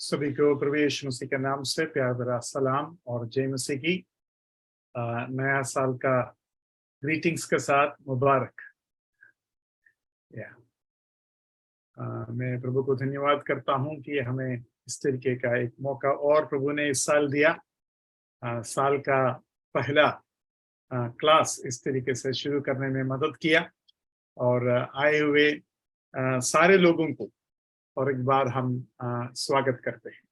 सभी को प्रभु यीशु मसीह के नाम से प्यार भरा सलाम और जय मसीह की नया साल का ग्रीटिंग्स के साथ मुबारक। मैं प्रभु को धन्यवाद करता हूं कि हमें इस तरीके का एक मौका और प्रभु ने इस साल दिया। साल का पहला क्लास इस तरीके से शुरू करने में मदद किया और आए हुए सारे लोगों को और एक बार हम स्वागत करते हैं।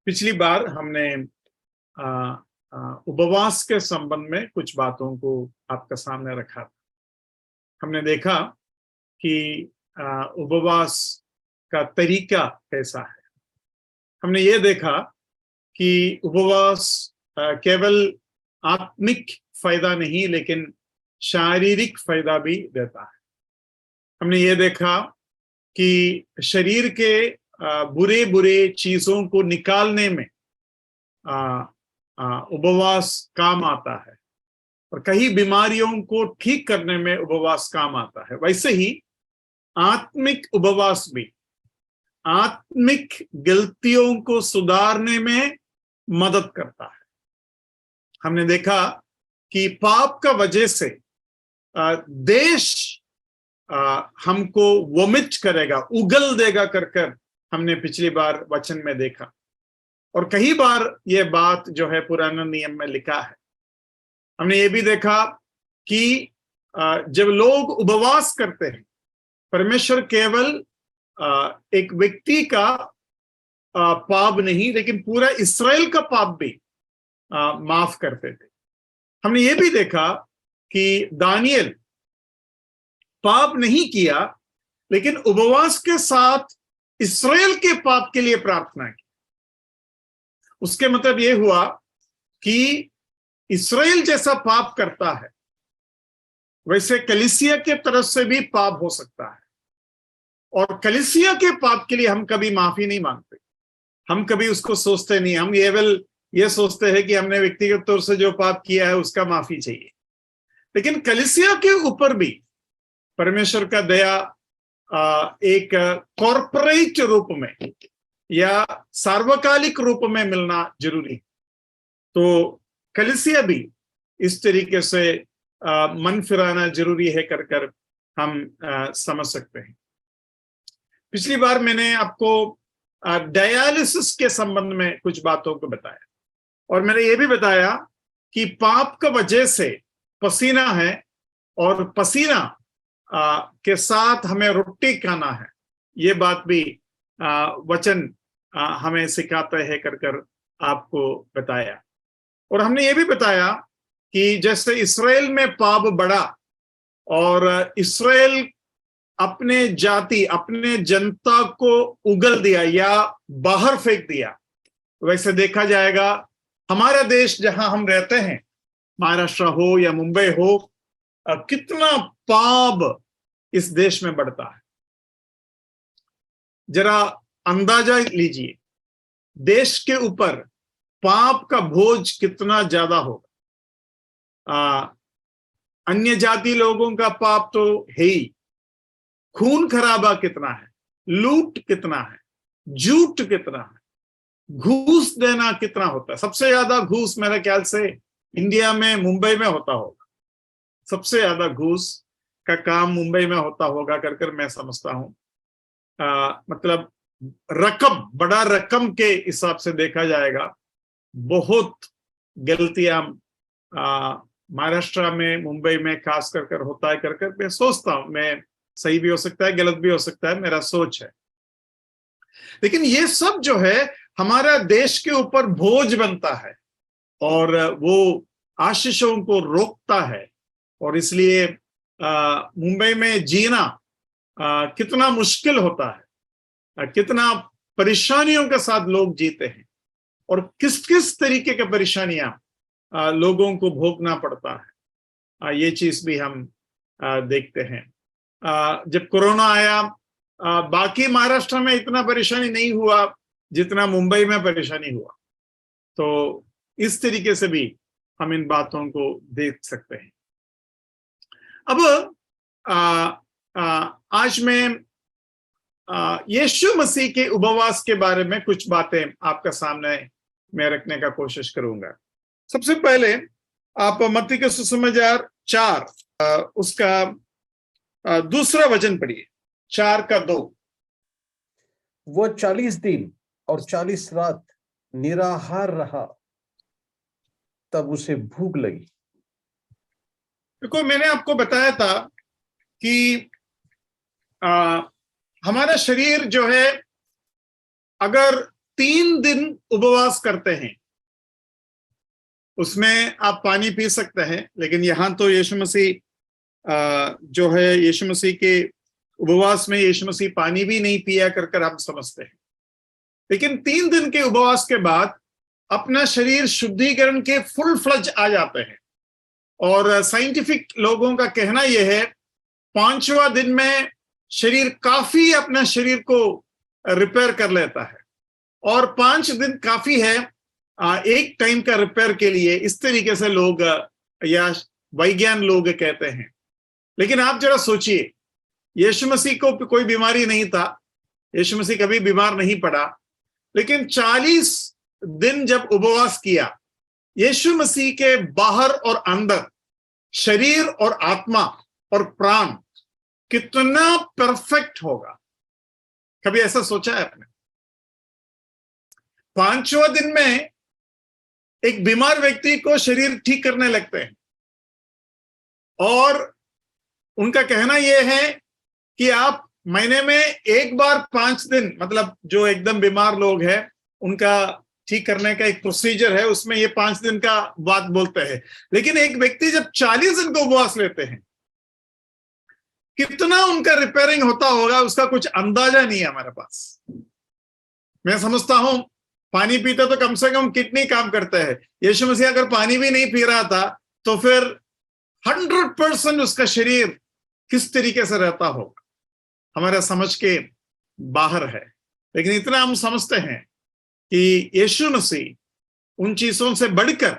पिछली बार हमने उपवास के संबंध में कुछ बातों को आपका सामने रखा था। हमने देखा कि उपवास का तरीका कैसा है। हमने ये देखा कि उपवास केवल आत्मिक फायदा नहीं लेकिन शारीरिक फायदा भी देता है। हमने ये देखा कि शरीर के बुरे बुरे चीजों को निकालने में उपवास काम आता है और कई बीमारियों को ठीक करने में उपवास काम आता है। वैसे ही आत्मिक उपवास भी आत्मिक गलतियों को सुधारने में मदद करता है। हमने देखा कि पाप का वजह से देश हमको वोमिट करेगा, उगल देगा कर हमने पिछली बार वचन में देखा और कई बार ये बात जो है पुराना नियम में लिखा है। हमने ये भी देखा कि जब लोग उपवास करते हैं परमेश्वर केवल एक व्यक्ति का पाप नहीं लेकिन पूरा इस्राएल का पाप भी माफ करते थे। हमने ये भी देखा कि दानियल पाप नहीं किया लेकिन उपवास के साथ इस्राएल के पाप के लिए प्रार्थना की। उसके मतलब यह हुआ कि इस्राएल जैसा पाप करता है वैसे कलीसिया के तरफ से भी पाप हो सकता है और कलीसिया के पाप के लिए हम कभी माफी नहीं मांगते। हम कभी उसको सोचते नहीं। हम ये सोचते हैं कि हमने व्यक्तिगत तौर से जो पाप किया है उसका माफी चाहिए। लेकिन कलीसिया के ऊपर भी परमेश्वर का दया एक कॉर्पोरेट रूप में या सार्वकालिक रूप में मिलना जरूरी। तो कलीसिया भी इस तरीके से मन फिराना जरूरी है कर हम समझ सकते हैं। पिछली बार मैंने आपको डायलिसिस के संबंध में कुछ बातों को बताया और मैंने ये भी बताया कि पाप का वजह से पसीना है और पसीना के साथ हमें रोटी खाना है। ये बात भी वचन हमें सिखाते हैं कर आपको बताया। और हमने ये भी बताया कि जैसे इस्राएल में पाप बढ़ा और इस्राएल अपने जाति अपने जनता को उगल दिया या बाहर फेंक दिया, वैसे देखा जाएगा हमारा देश जहां हम रहते हैं, महाराष्ट्र हो या मुंबई हो, कितना पाप इस देश में बढ़ता है। जरा अंदाजा लीजिए देश के ऊपर पाप का बोझ कितना ज्यादा होगा। अन्य जाति लोगों का पाप तो है ही, खून खराबा कितना है, लूट कितना है, झूठ कितना है, घूस देना कितना होता है। सबसे ज्यादा घूस मेरे ख्याल से इंडिया में मुंबई में होता होगा। सबसे ज्यादा घूस का काम मुंबई में होता होगा कर मैं समझता हूं। मतलब रकम, बड़ा रकम के हिसाब से देखा जाएगा बहुत गलतियां महाराष्ट्र में मुंबई में खास कर होता है कर मैं सोचता हूं। मैं सही भी हो सकता है, गलत भी हो सकता है, मेरा सोच है। लेकिन ये सब जो है हमारा देश के ऊपर बोझ बनता है और वो आशीषों को रोकता है और इसलिए मुंबई में जीना कितना मुश्किल होता है, कितना परेशानियों के साथ लोग जीते हैं और किस किस तरीके की परेशानियां लोगों को भोगना पड़ता है। ये चीज भी हम देखते हैं। जब कोरोना आया बाकी महाराष्ट्र में इतना परेशानी नहीं हुआ जितना मुंबई में परेशानी हुआ। तो इस तरीके से भी हम इन बातों को देख सकते हैं। अब आज मैं यीशु मसीह के उपवास के बारे में कुछ बातें आपका सामने मैं रखने का कोशिश करूंगा। सबसे पहले आप मत्ती के सुसमाचार 4 उसका दूसरा वचन पढ़िए, 4:2। वो 40 दिन और 40 रात निराहार रहा, तब उसे भूख लगी। देखो, मैंने आपको बताया था कि हमारा शरीर जो है, अगर 3 दिन उपवास करते हैं, उसमें आप पानी पी सकते हैं, लेकिन यहां तो यीशु मसीह जो है, यीशु मसीह के उपवास में यीशु मसीह पानी भी नहीं पिया कर हम समझते हैं। लेकिन 3 दिन के उपवास के बाद अपना शरीर शुद्धिकरण के फुल फ्लज आ जाते हैं। और साइंटिफिक लोगों का कहना यह है, 5वां दिन में शरीर काफी अपना शरीर को रिपेयर कर लेता है, और 5 दिन काफी है एक टाइम का रिपेयर के लिए, इस तरीके से लोग या वैज्ञान लोग कहते हैं। लेकिन आप जरा सोचिए, यीशु मसीह को कोई बीमारी नहीं था, यीशु मसीह कभी बीमार नहीं पड़ा, लेकिन 40 दिन जब उपवास किया, यीशु मसीह के बाहर और अंदर शरीर और आत्मा और प्राण कितना परफेक्ट होगा। कभी ऐसा सोचा है आपने? 5वां दिन में एक बीमार व्यक्ति को शरीर ठीक करने लगते हैं, और उनका कहना यह है कि आप महीने में एक बार 5 दिन, मतलब जो एकदम बीमार लोग हैं उनका ठीक करने का एक प्रोसीजर है, उसमें ये 5 दिन का बात बोलते हैं। लेकिन एक व्यक्ति जब 40 दिन का उपवास लेते हैं, कितना उनका रिपेयरिंग होता होगा उसका कुछ अंदाजा नहीं है हमारे पास। मैं समझता हूं पानी पीते तो कम से कम किडनी काम करते हैं। यीशु मसीह अगर पानी भी नहीं पी रहा था तो फिर 100% उसका शरीर किस तरीके से रहता होगा, हमारे समझ के बाहर है। लेकिन इतना हम समझते हैं कि यीशु मसीह उन चीजों से बढ़कर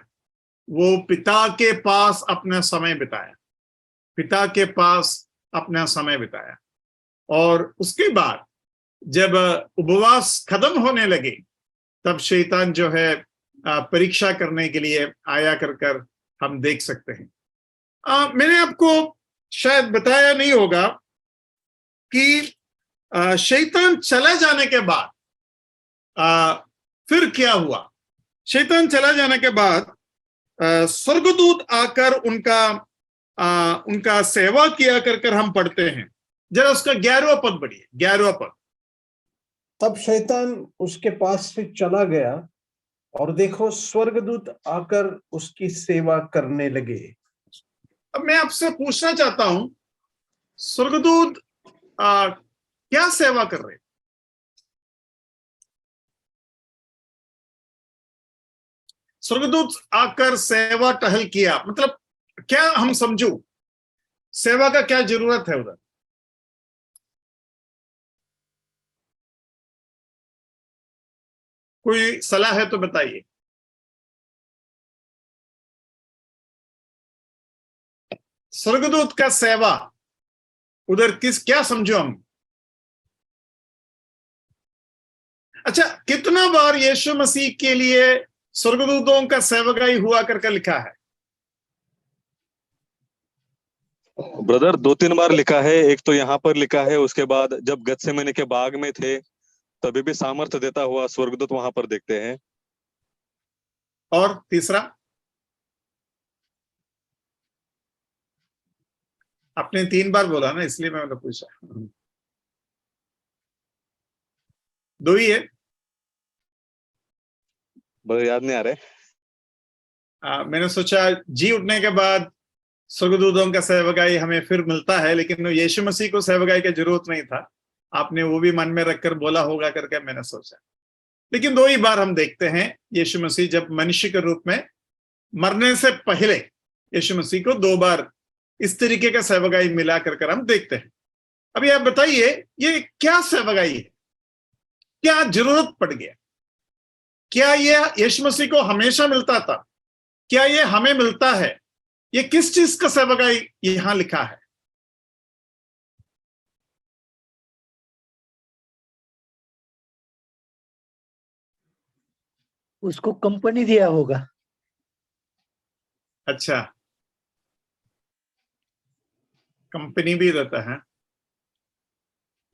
वो पिता के पास अपना समय बिताया, पिता के पास अपना समय बिताया। और उसके बाद जब उपवास खत्म होने लगे, तब शैतान जो है परीक्षा करने के लिए आया कर हम देख सकते हैं। मैंने आपको शायद बताया नहीं होगा कि शैतान चला जाने के बाद फिर क्या हुआ। शैतान चला जाने के बाद स्वर्गदूत आकर उनका सेवा किया कर हम पढ़ते हैं। जरा उसका 11वां पद पढ़िए, 11वां पद। तब शैतान उसके पास से चला गया, और देखो स्वर्गदूत आकर उसकी सेवा करने लगे। अब मैं आपसे पूछना चाहता हूं, स्वर्गदूत क्या सेवा कर रहे? स्वर्गदूत आकर सेवा टहल किया, मतलब क्या हम समझू, सेवा का क्या जरूरत है उधर? कोई सलाह है तो बताइए। स्वर्गदूत का सेवा उधर क्या समझो हम? अच्छा, कितना बार यीशु मसीह के लिए स्वर्गदूतों का सेवकाई हुआ करके लिखा है? ब्रदर 2-3 बार लिखा है। एक तो यहाँ पर लिखा है, उसके बाद जब गत्सेमने के बाग में थे तभी भी सामर्थ्य देता हुआ स्वर्गदूत वहां पर देखते हैं। और तीसरा? आपने 3 बार बोला ना, इसलिए मैंने पूछा। 2 ही है? ब्रदर याद नहीं आ रहे। मैंने सोचा जी उठने के बाद स्वर्गदूतों का सेवकाई हमें फिर मिलता है, लेकिन यीशु मसीह को सेवकाई की जरूरत नहीं था। आपने वो भी मन में रखकर बोला होगा करके मैंने सोचा। लेकिन 2 ही बार हम देखते हैं यीशु मसीह जब मनुष्य के रूप में मरने से पहले यीशु मसीह को 2 बार इस तरीके का सेवकाई मिला कर हम देखते हैं। अभी आप बताइए, ये क्या सेवकाई है? क्या जरूरत पड़ गया? क्या ये यीशु मसीह को हमेशा मिलता था? क्या ये हमें मिलता है? ये किस चीज का सेवकाई यहां लिखा है? उसको कंपनी दिया होगा। अच्छा, कंपनी भी देता है,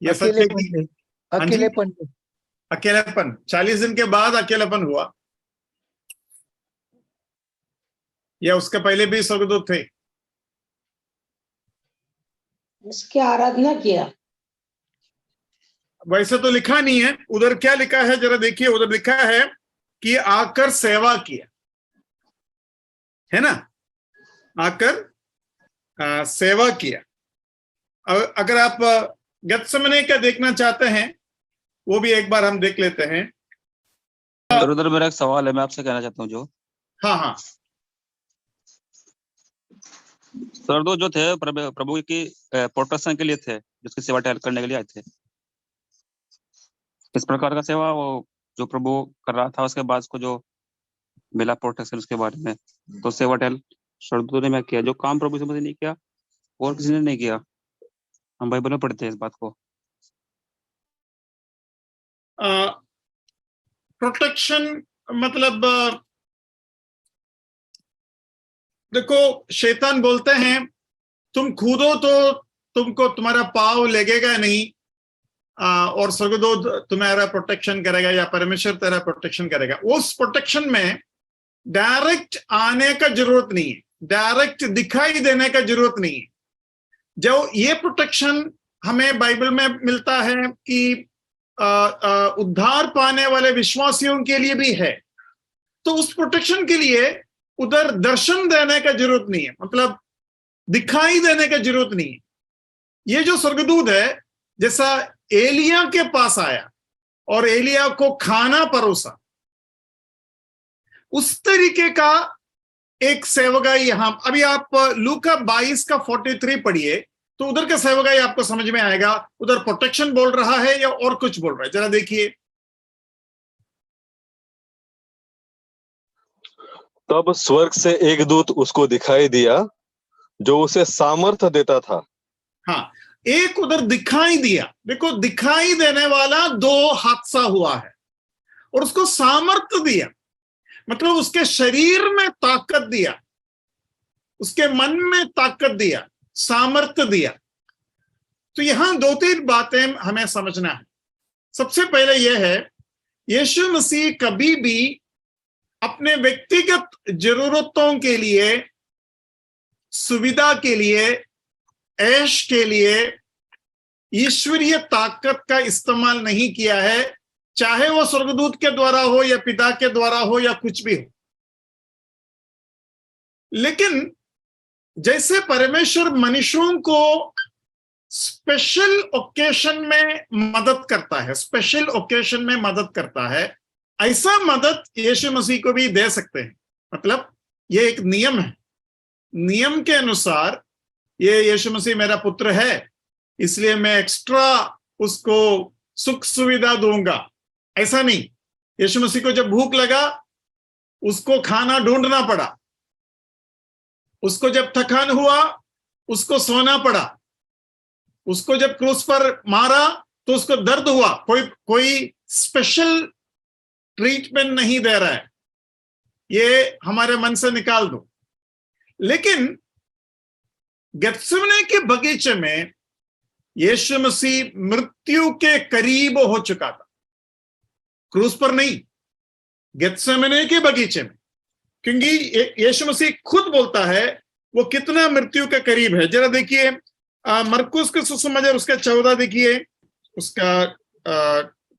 ये सच है अकेलेपन कि? में, हाँ जी, अकेलेपन में। अकेलापन 40 दिन के बाद अकेलापन हुआ, या उसके पहले भी स्वर्गदूत थे? उसकी आराधना किया। वैसे तो लिखा नहीं है, उधर क्या लिखा है जरा देखिए। उधर लिखा है कि आकर सेवा किया, है ना, आकर सेवा किया। अगर आप गत्सेमने का देखना चाहते हैं, वो भी एक बार हम देख लेते हैं। उधर मेरा एक सवाल है, मैं आपसे कहना चाहता हूँ। जो हाँ हाँ, सरदो जो थे प्रभु की प्रोटेक्शन के लिए थे, जिसकी सेवा टहल करने के लिए आए थे, इस प्रकार का सेवा वो जो प्रभु कर रहा था, उसके बाद उसको जो मिला प्रोटेक्शन उसके बारे में, तो सेवा टहल सरदो ने मैं किया, जो काम प्रभु से नहीं किया और किसी ने नहीं किया। हम बाइबल में पढ़ते हैं इस बात को। प्रोटेक्शन मतलब देखो, शैतान बोलते हैं तुम कूदो तो तुमको तुम्हारा पाँव लगेगा नहीं, और स्वर्गदूत तुम्हारा प्रोटेक्शन करेगा या परमेश्वर तेरा प्रोटेक्शन करेगा। उस प्रोटेक्शन में डायरेक्ट आने का जरूरत नहीं है, डायरेक्ट दिखाई देने का जरूरत नहीं है। जो ये प्रोटेक्शन हमें बाइबल में मिलता है कि उद्धार पाने वाले विश्वासियों के लिए भी है, तो उस प्रोटेक्शन के लिए उधर दर्शन देने का जरूरत नहीं है, मतलब दिखाई देने का जरूरत नहीं है। ये जो स्वर्गदूत है, जैसा एलिया के पास आया और एलिया को खाना परोसा, उस तरीके का एक सेवकाई यहां। अभी आप लूका 22 का 43 पढ़िए, तो उधर का सेवकाई आपको समझ में आएगा। उधर प्रोटेक्शन बोल रहा है या और कुछ बोल रहा है, जरा देखिए। तब स्वर्ग से एक दूत उसको दिखाई दिया, जो उसे सामर्थ्य देता था। हाँ, एक उधर दिखाई दिया। देखो, दिखाई देने वाला दो हादसा हुआ है, और उसको सामर्थ्य दिया, मतलब उसके शरीर में ताकत दिया, उसके मन में ताकत दिया, सामर्थ्य दिया। तो यहां दो तीन बातें हमें समझना है। सबसे पहले यह है, यीशु मसीह कभी भी अपने व्यक्तिगत जरूरतों के लिए, सुविधा के लिए, ऐश के लिए ईश्वरीय ताकत का इस्तेमाल नहीं किया है, चाहे वो स्वर्गदूत के द्वारा हो या पिता के द्वारा हो या कुछ भी हो। लेकिन जैसे परमेश्वर मनुष्यों को स्पेशल ओकेशन में मदद करता है, स्पेशल ओकेशन में मदद करता है, ऐसा मदद यीशु मसीह को भी दे सकते हैं। मतलब ये एक नियम है, नियम के अनुसार ये यीशु मसीह मेरा पुत्र है, इसलिए मैं एक्स्ट्रा उसको सुख सुविधा दूंगा, ऐसा नहीं। यीशु मसीह को जब भूख लगा, उसको खाना ढूंढना पड़ा, उसको जब थकान हुआ, उसको सोना पड़ा, उसको जब क्रूस पर मारा तो उसको दर्द हुआ। कोई स्पेशल ट्रीटमेंट नहीं दे रहा है, ये हमारे मन से निकाल दो। लेकिन गेत्सेमने के बगीचे में यीशु मसीह मृत्यु के करीब हो चुका था, क्रूस पर नहीं, गेत्सेमने के बगीचे में। क्योंकि यीशु मसीह खुद बोलता है वो कितना मृत्यु के करीब है। जरा देखिए, मरकुस के सुसमाचार उसका 14 देखिए, उसका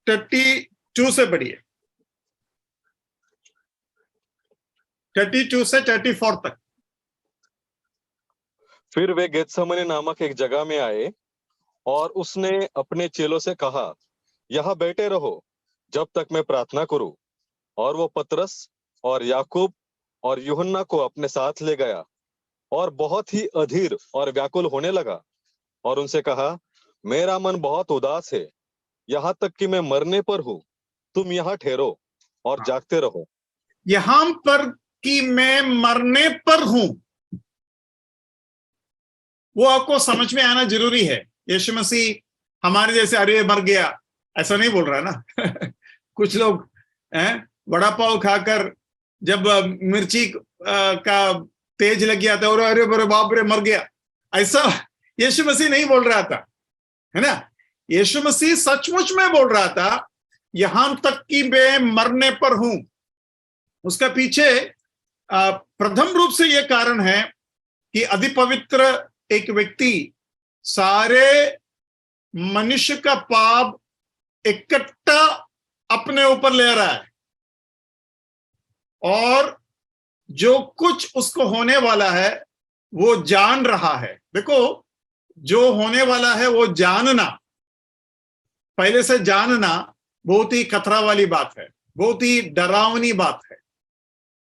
32 से पढ़िए, 32 से 34 तक। फिर वे गेत्सेमने नामक एक जगह में आए, और उसने अपने चेलों से कहा, यहाँ बैठे रहो जब तक मैं प्रार्थना करूं। और वो पतरस और याकूब और यूहन्ना को अपने साथ ले गया, और बहुत ही अधीर और व्याकुल होने लगा, और उनसे कहा, मेरा मन बहुत उदास है, यहाँ तक कि मैं मरने पर हूं। तुम यहाँ ठहरो और जागते रहो। यहां पर कि मैं मरने पर हूं, वो आपको समझ में आना जरूरी है। यीशु मसीह हमारे जैसे अरे मर गया ऐसा नहीं बोल रहा है ना। कुछ लोग हैं वड़ा पाव खाकर जब मिर्ची का तेज लग गया था और अरे बड़े बाप रे मर गया, ऐसा यीशु मसीह नहीं बोल रहा था, है ना। यीशु मसीह सचमुच में बोल रहा था यहां तक कि मैं मरने पर हूं। उसका पीछे प्रथम रूप से यह कारण है कि अधिपवित्र एक व्यक्ति सारे मनुष्य का पाप इकट्ठा अपने ऊपर ले रहा है, और जो कुछ उसको होने वाला है वो जान रहा है। देखो, जो होने वाला है वो जानना, पहले से जानना बहुत ही खतरा वाली बात है, बहुत ही डरावनी बात है,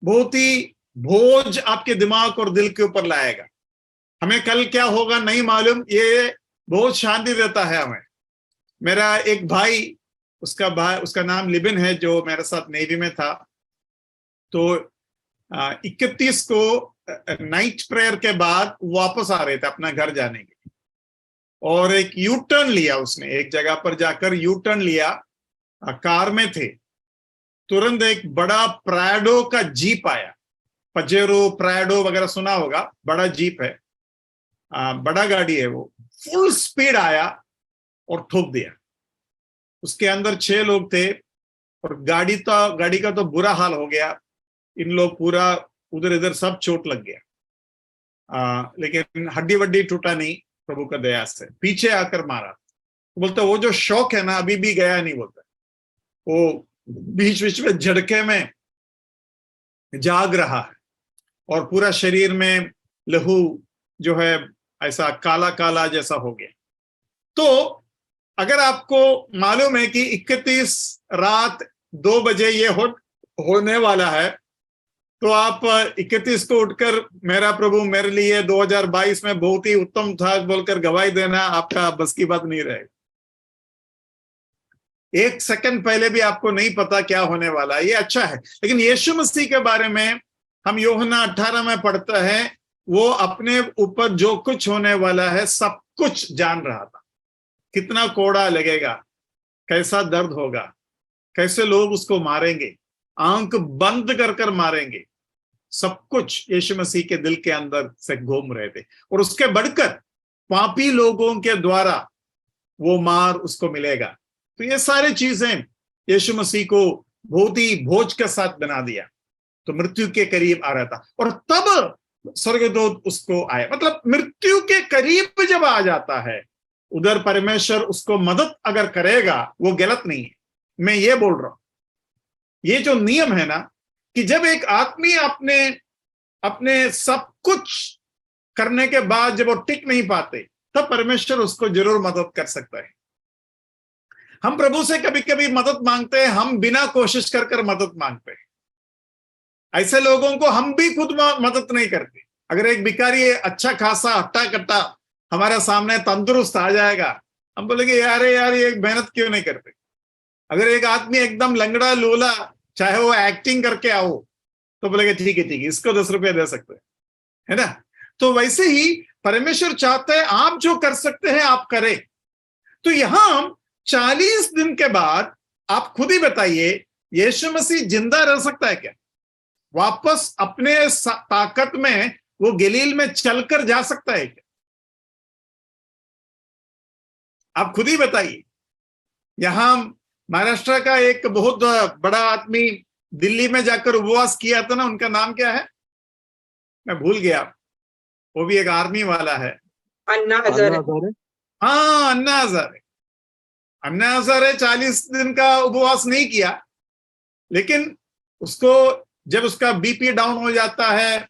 बहुत ही बोझ आपके दिमाग और दिल के ऊपर लाएगा। हमें कल क्या होगा नहीं मालूम, ये बहुत शांति देता है हमें। मेरा एक भाई, उसका नाम लिबिन है, जो मेरे साथ नेवी में था। तो 31 को नाइट प्रेयर के बाद वापस आ रहे थे अपना घर जाने के लिए, और एक यू टर्न लिया उसने, एक जगह पर जाकर यू टर्न लिया। कार में थे, तुरंत एक बड़ा प्राडो का जीप आया, पजेरो प्राडो वगैरह सुना होगा, बड़ा जीप है, बड़ा गाड़ी है, वो फुल स्पीड आया और ठोक दिया। उसके अंदर 6 लोग थे, और गाड़ी का तो बुरा हाल हो गया। इन लोग पूरा उधर इधर सब चोट लग गया, लेकिन हड्डी वड्डी टूटा नहीं, प्रभु का दया से। पीछे आकर मारा, बोलते वो जो शौक है ना अभी भी गया नहीं, बोलता वो बीच बीच में झटके में जाग रहा है, और पूरा शरीर में लहू जो है ऐसा काला काला जैसा हो गया। तो अगर आपको मालूम है कि 31 रात 2 बजे ये होने वाला है, तो आप 31 को उठकर मेरा प्रभु मेरे लिए 2022 में बहुत ही उत्तम था बोलकर गवाही देना आपका बस की बात नहीं रहेगा। 1 सेकंड पहले भी आपको नहीं पता क्या होने वाला है, ये अच्छा है। लेकिन यीशु मसीह के बारे में हम यूहन्ना 18 में पढ़ते हैं, वो अपने ऊपर जो कुछ होने वाला है सब कुछ जान रहा था। कितना कोड़ा लगेगा, कैसा दर्द होगा, कैसे लोग उसको मारेंगे, आंख बंद कर मारेंगे, सब कुछ यीशु मसीह के दिल के अंदर से घूम रहे थे। और उसके बढ़कर पापी लोगों के द्वारा वो मार उसको मिलेगा। तो ये सारी चीजें यीशु मसीह को बहुत ही भोज के साथ बना दिया। तो मृत्यु के करीब आ रहा था, और तब स्वर्गदूत उसको आया। मतलब मृत्यु के करीब जब आ जाता है, उधर परमेश्वर उसको मदद अगर करेगा, वो गलत नहीं है। मैं ये बोल रहा हूं, ये जो नियम है ना, कि जब एक आदमी अपने सब कुछ करने के बाद जब वो टिक नहीं पाते, तब परमेश्वर उसको जरूर मदद कर सकता है। हम प्रभु से कभी कभी मदद मांगते हैं, हम बिना कोशिश कर मदद मांगते हैं। ऐसे लोगों को हम भी खुद मदद नहीं करते। अगर एक भिखारी अच्छा खासा हट्टा कट्टा हमारे सामने तंदुरुस्त आ जाएगा, हम बोलेंगे यार ये मेहनत क्यों नहीं करते। अगर एक आदमी एकदम लंगड़ा लूला, चाहे वो एक्टिंग करके आओ, तो बोलेंगे ठीक है इसको 10 रुपये दे सकते हैं, है ना। तो वैसे ही परमेश्वर चाहते हैं आप जो कर सकते हैं आप करें। तो यहां 40 दिन के बाद आप खुद ही बताइए, यीशु मसीह जिंदा रह सकता है क्या? वापस अपने ताकत में वो गलील में चलकर जा सकता है क्या? आप खुद ही बताइए। यहां महाराष्ट्र का एक बहुत बड़ा आदमी दिल्ली में जाकर उपवास किया था ना, उनका नाम क्या है मैं भूल गया, वो भी एक आर्मी वाला है। अन्ना हजारे। हाँ, अन्ना हजारे 40 दिन का उपवास नहीं किया, लेकिन उसको जब उसका बीपी डाउन हो जाता है,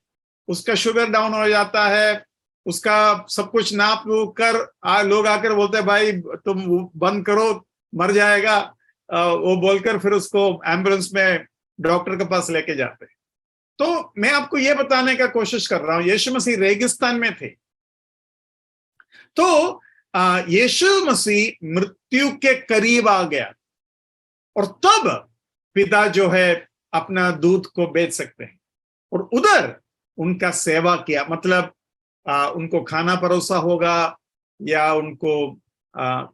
उसका शुगर डाउन हो जाता है, उसका सब कुछ नाप कर लोग आकर बोलते हैं भाई तुम बंद करो मर जाएगा, वो बोलकर फिर उसको एम्बुलेंस में डॉक्टर के पास लेके जाते हैं। तो मैं आपको ये बताने का कोशिश कर रहा हूं, यीशु मसीह रेगिस्तान में थे, तो यीशु मसीह मृत्यु के करीब आ गया, और तब पिता जो है अपना दूध को बेच सकते हैं, और उधर उनका सेवा किया। मतलब उनको खाना परोसा होगा, या उनको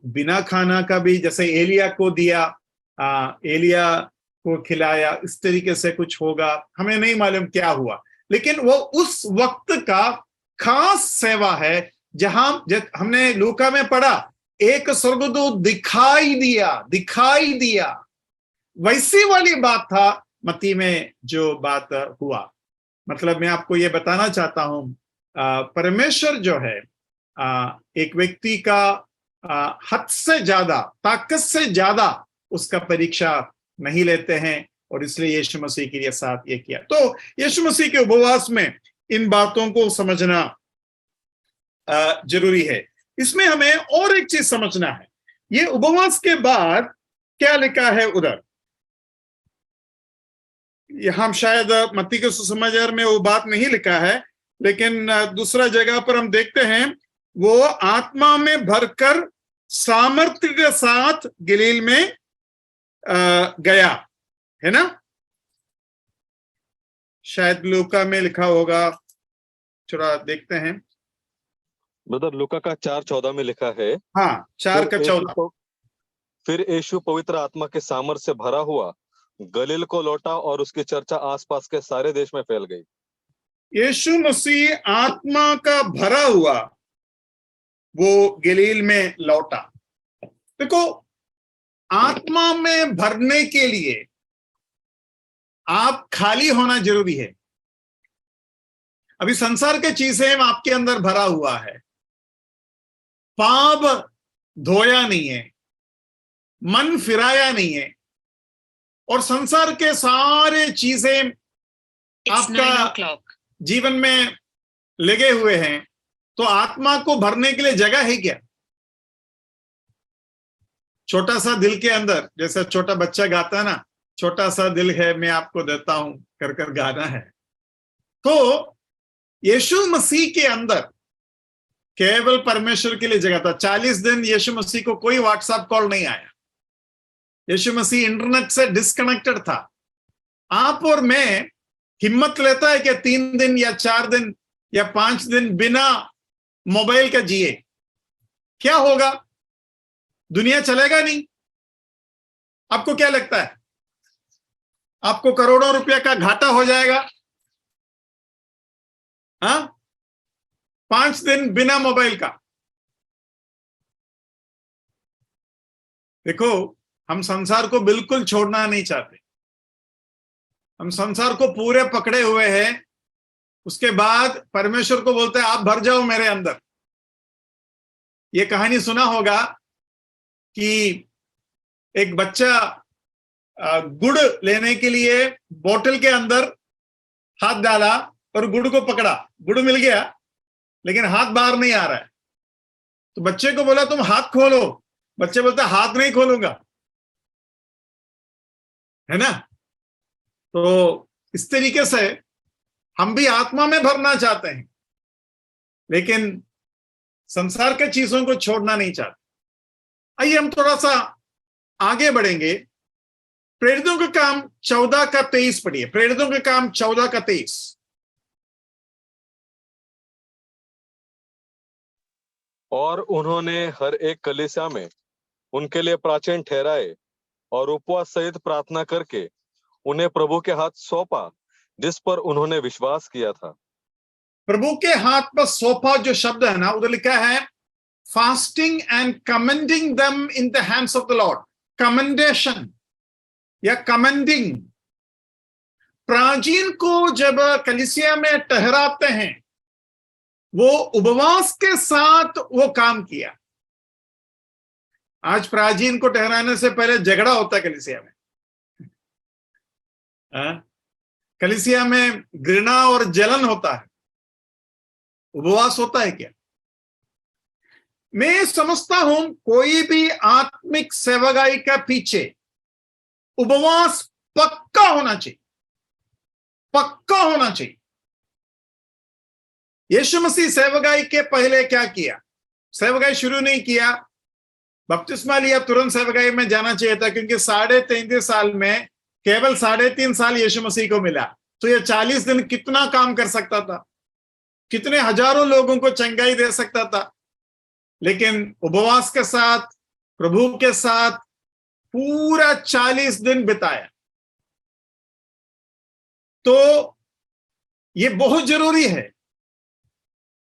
बिना खाना का भी, जैसे एलिया को दिया। एलिया को खिलाया, इस तरीके से कुछ होगा, हमें नहीं मालूम क्या हुआ, लेकिन वो उस वक्त का खास सेवा है जहां हमने लूका में पढ़ा, एक स्वर्गदूत दिखाई दिया, वैसी वाली बात था मत्ती में जो बात हुआ। मतलब मैं आपको ये बताना चाहता हूं, परमेश्वर जो है एक व्यक्ति का हद से ज्यादा, ताकत से ज्यादा उसका परीक्षा नहीं लेते हैं, और इसलिए यीशु मसीह के साथ ये किया। तो यीशु मसीह के उपवास में इन बातों को समझना जरूरी है। इसमें हमें और एक चीज समझना है, ये उपवास के बाद क्या लिखा है उधर। हम शायद मत्ती के सुसमाचार में वो बात नहीं लिखा है, लेकिन दूसरा जगह पर हम देखते हैं, वो आत्मा में भरकर सामर्थ्य के साथ गलील में गया, है ना? शायद लूका में लिखा होगा, थोड़ा देखते हैं। ब्रदर लूका का 4:14 में लिखा है, हाँ, 4:14। फिर यीशु पवित्र आत्मा के सामर्थ्य से भरा हुआ गलील को लौटा और उसकी चर्चा आसपास के सारे देश में फैल गई। यीशु मसीह आत्मा का भरा हुआ वो गलील में लौटा। देखो, आत्मा में भरने के लिए आप खाली होना जरूरी है। अभी संसार के चीजें आपके अंदर भरा हुआ है, पाप धोया नहीं है, मन फिराया नहीं है, और संसार के सारे चीजें आपका जीवन में लगे हुए हैं, तो आत्मा को भरने के लिए जगह है क्या? छोटा सा दिल के अंदर, जैसे छोटा बच्चा गाता है ना, छोटा सा दिल है मैं आपको देता हूं कर कर गाना है। तो यीशु मसीह के अंदर केवल परमेश्वर के लिए जगह था। 40 दिन यीशु मसीह को कोई व्हाट्सएप कॉल नहीं आया। यीशु मसीह इंटरनेट से डिस्कनेक्टेड था। आप और मैं हिम्मत लेता है कि 3 दिन या 4 दिन या 5 दिन बिना मोबाइल का जिए, क्या होगा? दुनिया चलेगा नहीं। आपको क्या लगता है? आपको करोड़ों रुपया का घाटा हो जाएगा? हाँ, 5 दिन बिना मोबाइल का। देखो, हम संसार को बिल्कुल छोड़ना नहीं चाहते। हम संसार को पूरे पकड़े हुए हैं। उसके बाद परमेश्वर को बोलते हैं आप भर जाओ मेरे अंदर। ये कहानी सुना होगा कि एक बच्चा गुड़ लेने के लिए बोतल के अंदर हाथ डाला और गुड़ को पकड़ा, गुड़ मिल गया, लेकिन हाथ बाहर नहीं आ रहा है। तो बच्चे को बोला तुम हाथ खोलो। बच्चे बोलता हाथ नहीं खोलूंगा, है ना? तो इस तरीके से हम भी आत्मा में भरना चाहते हैं, लेकिन संसार के चीजों को छोड़ना नहीं चाहते। आइए हम थोड़ा सा आगे बढ़ेंगे। प्रेरितों का काम 14:23 पढ़िए। प्रेरितों के काम 14:23। और उन्होंने हर एक कलीसिया में उनके लिए प्राचीन ठहराए और उपवास सहित प्रार्थना करके उन्हें प्रभु के हाथ सौंपा जिस पर उन्होंने विश्वास किया था। प्रभु के हाथ पर सौंपा जो शब्द है ना, उधर लिखा है fasting and commending them in the hands of the Lord. Commendation या कमेंडिंग। प्राचीन को जब कलीसिया में ठहराते हैं, वो उपवास के साथ वो काम किया। आज प्राचीन को ठहराने से पहले झगड़ा होता है कलीसिया में। कलीसिया में घृणा और जलन होता है। उपवास होता है क्या? मैं समझता हूं कोई भी आत्मिक सेवकाई का पीछे उपवास पक्का होना चाहिए, पक्का होना चाहिए। यीशु मसीह सेवकाई के पहले क्या किया? सेवकाई शुरू नहीं किया, बपतिस्मा लिया, तुरंत सेवकाई में जाना चाहिए था, क्योंकि 33.5 साल में केवल 3.5 साल यीशु मसीह को मिला। तो ये 40 दिन कितना काम कर सकता था, कितने हजारों लोगों को चंगाई दे सकता था। लेकिन उपवास के साथ, प्रभु के साथ पूरा 40 दिन बिताया। तो ये बहुत जरूरी है।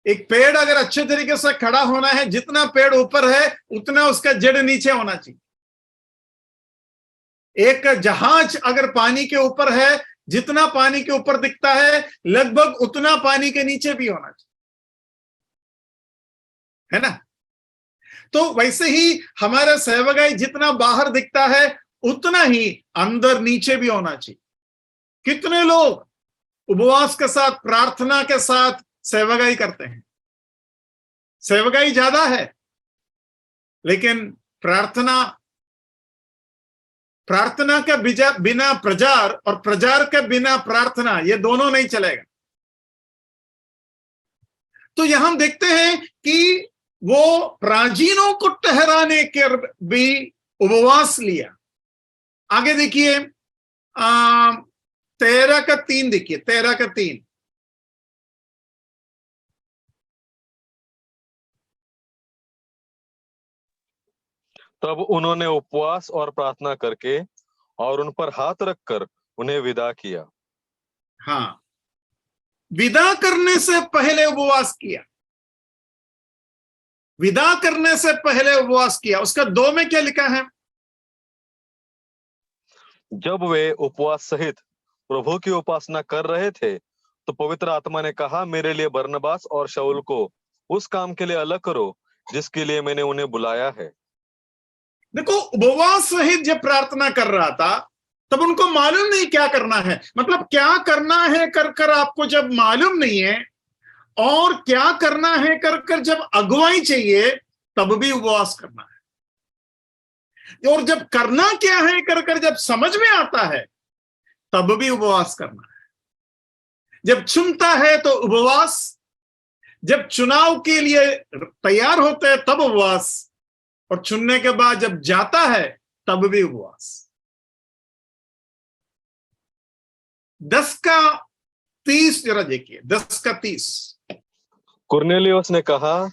एक पेड़ अगर अच्छे तरीके से खड़ा होना है, जितना पेड़ ऊपर है उतना उसका जड़ नीचे होना चाहिए। एक जहाज अगर पानी के ऊपर है, जितना पानी के ऊपर दिखता है लगभग उतना पानी के नीचे भी होना चाहिए, है ना। तो वैसे ही हमारा सेवकाई जितना बाहर दिखता है उतना ही अंदर नीचे भी होना चाहिए। कितने लोग उपवास के साथ, प्रार्थना के साथ सेवकाई करते हैं? सेवकाई ज्यादा है लेकिन प्रार्थना के बिना प्रचार और प्रचार के बिना प्रार्थना, ये दोनों नहीं चलेगा। तो यहां देखते हैं कि वो प्राचीनों को ठहराने के भी उपवास लिया। आगे देखिए 13:3 देखिए, 13:3। तब उन्होंने उपवास और प्रार्थना करके और उन पर हाथ रखकर उन्हें विदा किया। हाँ, विदा करने से पहले उपवास किया, विदा करने से पहले उपवास किया। उसका 2 में क्या लिखा है? जब वे उपवास सहित प्रभु की उपासना कर रहे थे तो पवित्र आत्मा ने कहा, मेरे लिए बरनबास और शाऊल को उस काम के लिए अलग करो जिसके लिए मैंने उन्हें बुलाया है। देखो, उपवास सहित जब प्रार्थना कर रहा था तब उनको मालूम नहीं क्या करना है। मतलब क्या करना है कर कर आपको जब मालूम नहीं है, और क्या करना है कर कर जब अगुवाई चाहिए, तब भी उपवास करना है। और जब करना क्या है कर कर जब समझ में आता है, तब भी उपवास करना है। जब चुनता है तो उपवास, जब चुनाव के लिए तैयार होते हैं तब उपवास, और चुनने के बाद जब जाता है तब भी उपवास। 10:30 जरा देखिए, 10:30। कुरनेलियुस ने कहा,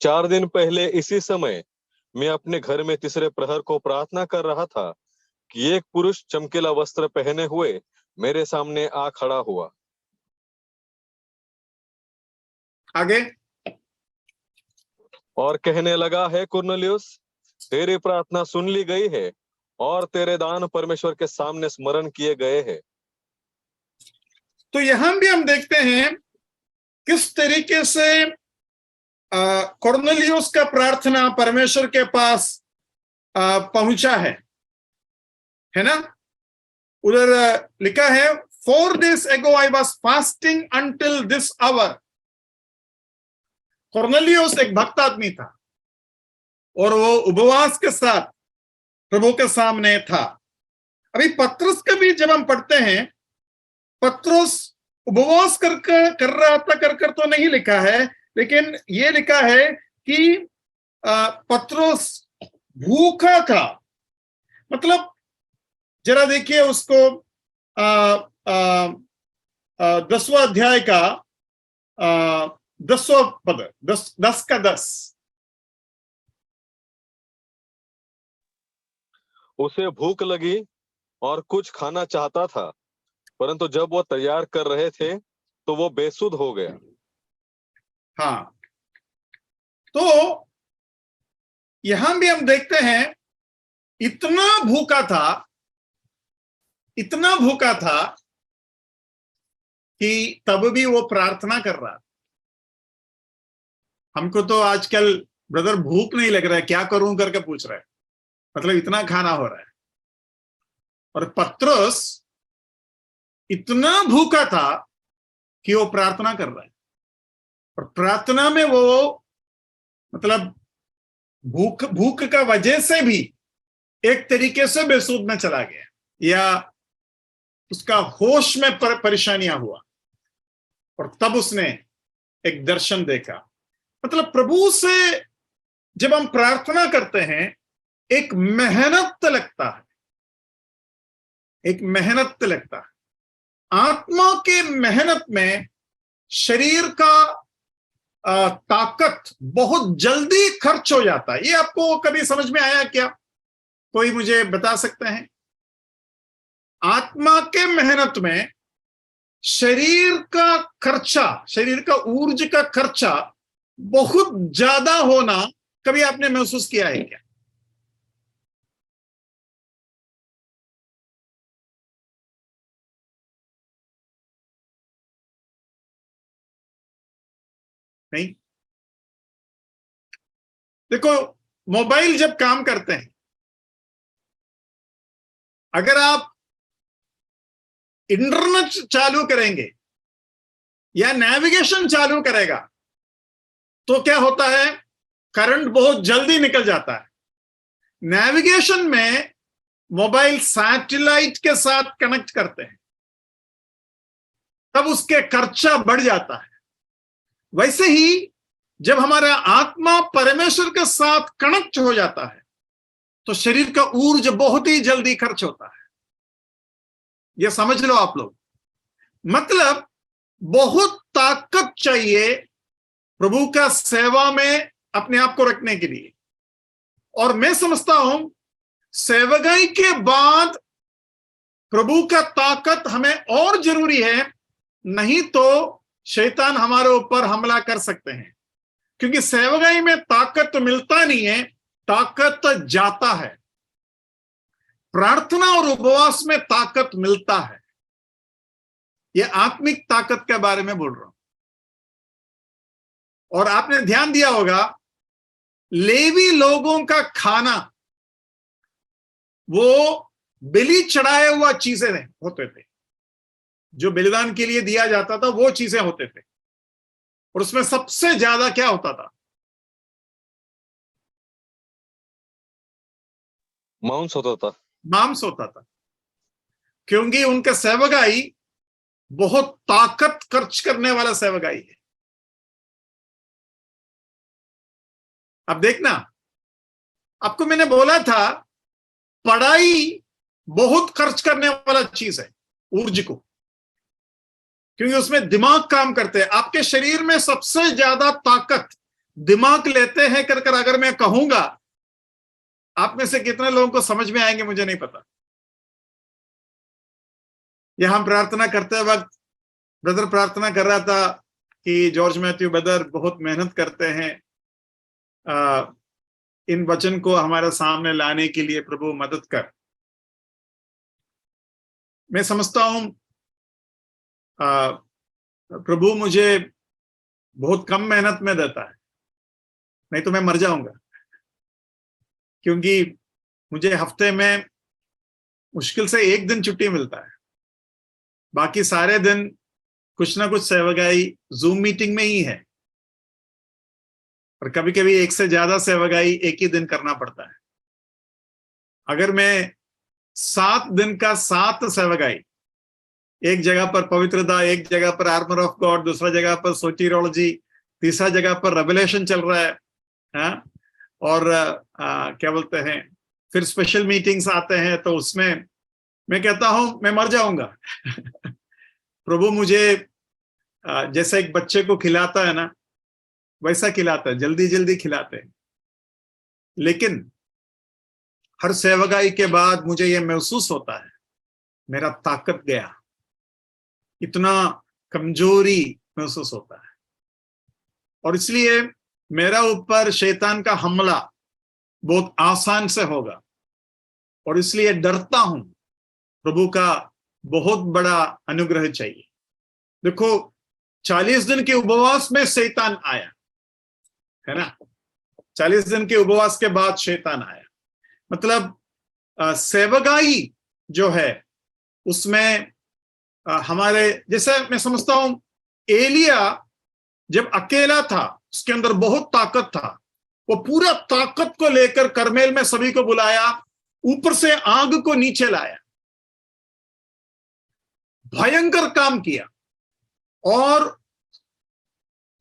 4 दिन पहले इसी समय मैं अपने घर में तीसरे प्रहर को प्रार्थना कर रहा था कि एक पुरुष चमकीला वस्त्र पहने हुए मेरे सामने आ खड़ा हुआ। आगे, और कहने लगा, है कुरनेलियुस, तेरी प्रार्थना सुन ली गई है और तेरे दान परमेश्वर के सामने स्मरण किए गए हैं। तो यहां भी हम देखते हैं किस तरीके से कुरनेलियुस का प्रार्थना परमेश्वर के पास पहुंचा है ना। उधर लिखा है, 4 days ago I was fasting until this hour। Cornelius एक भक्त आदमी था और वो उपवास के साथ प्रभु के सामने था। अभी पत्रस का भी जब हम पढ़ते हैं, पत्रस उपवास कर रहा था कर तो नहीं लिखा है, लेकिन ये लिखा है कि पत्रस भूखा था। मतलब जरा देखिए उसको 10वां अध्याय का 10वां पद, 10:10। उसे भूख लगी और कुछ खाना चाहता था, परंतु जब वो तैयार कर रहे थे तो वो बेसुध हो गया। हाँ, तो यहां भी हम देखते हैं इतना भूखा था कि तब भी वो प्रार्थना कर रहा। हमको तो आजकल ब्रदर भूख नहीं लग रहा है, क्या करूं करके पूछ रहा है, मतलब इतना खाना हो रहा है। और पत्रस इतना भूखा था कि वो प्रार्थना कर रहा है, और प्रार्थना में वो मतलब भूख का वजह से भी एक तरीके से बेसुध में चला गया, या उसका होश में परेशानियां हुआ, और तब उसने एक दर्शन देखा। मतलब प्रभु से जब हम प्रार्थना करते हैं एक मेहनत लगता है, एक मेहनत लगता है। आत्मा के मेहनत में शरीर का ताकत बहुत जल्दी खर्च हो जाता है। ये आपको कभी समझ में आया क्या? कोई मुझे बता सकते हैं? आत्मा के मेहनत में शरीर का खर्चा, शरीर का ऊर्जा का खर्चा बहुत ज्यादा होना कभी आपने महसूस किया है क्या? नहीं? देखो, मोबाइल जब काम करते हैं, अगर आप इंटरनेट चालू करेंगे या नेविगेशन चालू करेगा तो क्या होता है, करंट बहुत जल्दी निकल जाता है। नेविगेशन में मोबाइल सैटेलाइट के साथ कनेक्ट करते हैं, तब उसके खर्चा बढ़ जाता है। वैसे ही जब हमारा आत्मा परमेश्वर के साथ कनेक्ट हो जाता है तो शरीर का ऊर्जा बहुत ही जल्दी खर्च होता है। यह समझ लो आप लोग, मतलब बहुत ताकत चाहिए प्रभु का सेवा में अपने आप को रखने के लिए। और मैं समझता हूं सेवकाई के बाद प्रभु का ताकत हमें और जरूरी है, नहीं तो शैतान हमारे ऊपर हमला कर सकते हैं। क्योंकि सेवकाई में ताकत तो मिलता नहीं है, ताकत जाता है। प्रार्थना और उपवास में ताकत मिलता है। यह आत्मिक ताकत के बारे में बोल रहा हूं। और आपने ध्यान दिया होगा, लेवी लोगों का खाना वो बलि चढ़ाए हुआ चीजें होते थे, जो बलिदान के लिए दिया जाता था वो चीजें होते थे। और उसमें सबसे ज्यादा क्या होता था? मांस होता था। मांस होता था, क्योंकि उनका सेवकाई बहुत ताकत खर्च करने वाला सेवकाई है। अब देखना, आपको मैंने बोला था पढ़ाई बहुत खर्च करने वाला चीज है ऊर्जा को, क्योंकि उसमें दिमाग काम करते हैं। आपके शरीर में सबसे ज्यादा ताकत दिमाग लेते हैं कर अगर मैं कहूंगा, आप में से कितने लोगों को समझ में आएंगे मुझे नहीं पता। यह हम प्रार्थना करते वक्त ब्रदर प्रार्थना कर रहा था कि जॉर्ज मैथ्यू ब्रदर बहुत मेहनत करते हैं, इन वचन को हमारे सामने लाने के लिए प्रभु मदद कर। मैं समझता हूं प्रभु मुझे बहुत कम मेहनत में देता है, नहीं तो मैं मर जाऊंगा। क्योंकि मुझे हफ्ते में मुश्किल से एक दिन छुट्टी मिलता है, बाकी सारे दिन कुछ ना कुछ सेवकाई जूम मीटिंग में ही है। और कभी कभी एक से ज्यादा सेवकाई एक ही दिन करना पड़ता है। अगर मैं 7 दिन का 7 सेवकाई, एक जगह पर पवित्रता, एक जगह पर आर्मर ऑफ गॉड, दूसरा जगह पर सोटीरोलॉजी, तीसरा जगह पर रेवलेशन चल रहा है, हाँ? और क्या बोलते हैं, फिर स्पेशल मीटिंग्स आते हैं, तो उसमें मैं कहता हूं मैं मर जाऊंगा। प्रभु मुझे जैसा एक बच्चे को खिलाता है ना, वैसा खिलाता है, जल्दी जल्दी खिलाते हैं। लेकिन हर सेवकाई के बाद मुझे यह महसूस होता है मेरा ताकत गया, इतना कमजोरी महसूस होता है। और इसलिए मेरा ऊपर शैतान का हमला बहुत आसान से होगा, और इसलिए डरता हूं। प्रभु का बहुत बड़ा अनुग्रह चाहिए। देखो, 40 दिन के उपवास में शैतान आया, है ना? 40 दिन के उपवास के बाद शैतान आया। मतलब सेवकाई जो है उसमें हमारे, जैसे मैं समझता हूं एलिया जब अकेला था, उसके अंदर बहुत ताकत था, वो पूरा ताकत को लेकर करमेल में सभी को बुलाया, ऊपर से आग को नीचे लाया, भयंकर काम किया। और